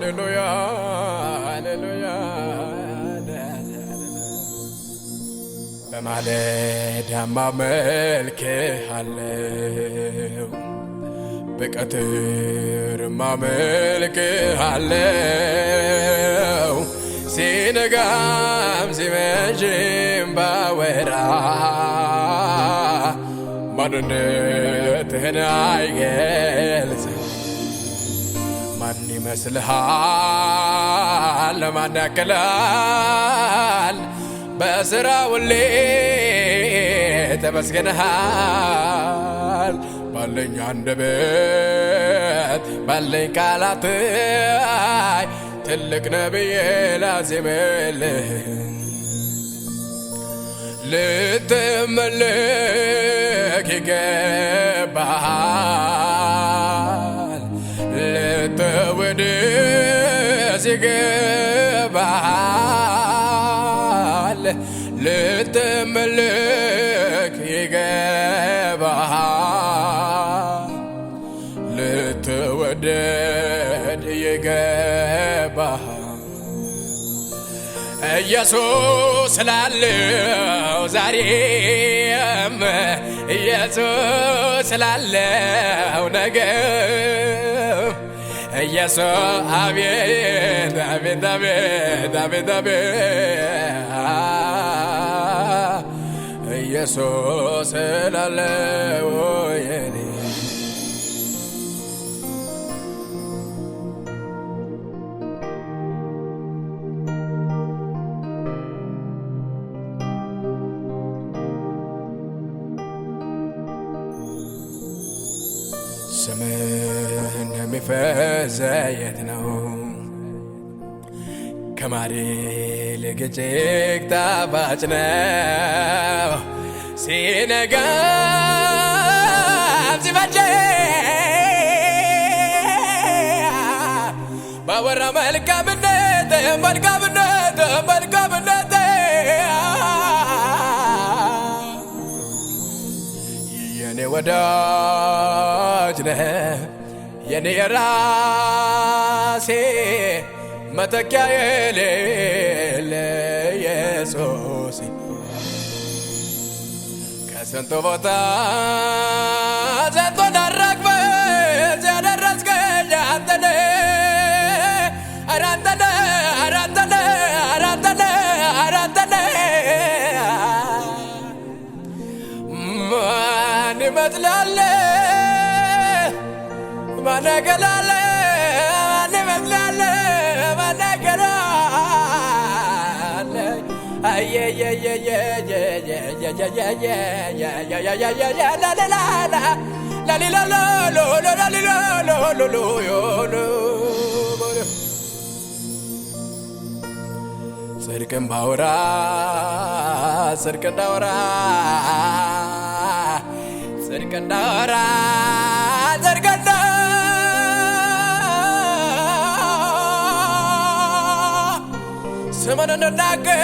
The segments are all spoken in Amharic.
ሃሌሉያ ሃሌሉያ በማለዳ ማመልክሃለሁ በቀትር ማመልክሃለሁ ሲነጋም ሲመሽም ባወራ ማንነትህን አይገልጽም ማን ይመስልሃል ማን ያክልሃል በስራ ሁሌ ተመስገንሃል ባለኝ አንደበት ባለኝ ቃላት ትልቅ ነብይ ላዜምልህ ልትመለክ ይገባሃል ልትወደስ ይገባሃል ልትመለክ ይገባሃል ልትወደድ ይገባሃል ኢየሱስ ስላለው ዛሬም ኢየሱስ ስላለው ነገም ኢየሱስ አቤት አቤት አቤት አቤት አቤት ኢየሱስ ስላለው የኔ ስምህ እንደሚፈስ ዘይት ነው ከማር ይልቅ እጅግ ጣፋጭ ነው ሲነጋም ሲመሽም ባወራ መልካምነት መልካምነት መልካምነት የኔ ወዳጅ ነህ የኔ የራሴ መተኪያ የሌለ ኢየሱስ ከስንቱ ቦታ ዘንቶን አራግፈህ ያደረስከኝ አንተ ነህ ኧረ አንተ ነህ ኧረ አንተ ነህ ኧረ አንተ ነህ ኧረ አንተ ነህ ማን ይመስልሃል ማን ያክልሃል ማን ይመስልሃል ማን ያክልሃል ጽድቅን ባወራ ጽድቅ እንዳወራ ጽድቅ እንዳወራ ጽድቅ ስምን እንናገር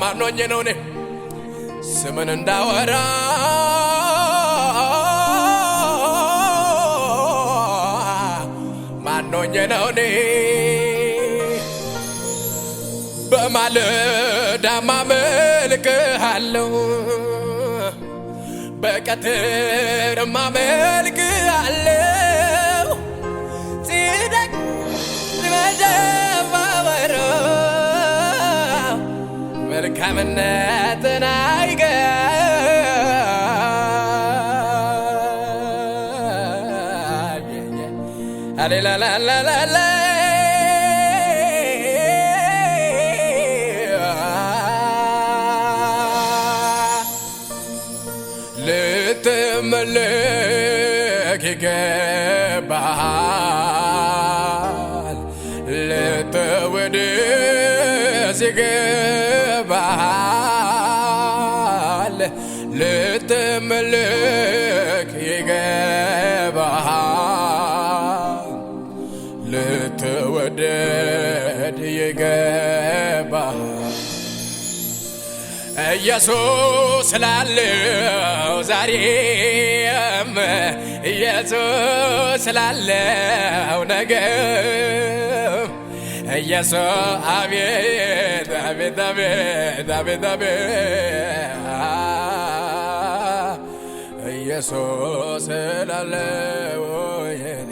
ማኖኝ ነው እኔ ስምን እንዳወራ ማኖኝ ነው እኔ በማለዳ ማመልክሃለሁ በቀትር ማመልክሃለሁ ሲነጋ ሲመሽም ባወራ መልካምነትህን አይገልጽም ልትመለክ ይገባሃል ልትወደስ ይገባሃል ልትመለክ ይገባሃል ልትወደድ ይገባሃል ኢየሱስ ስላለው ዛሬም ኢየሱስ ስላለው ነገር ኢየሱስ አቤት አቤት አቤት አቤት አቤት ኢየሱስ ስላለው የኔ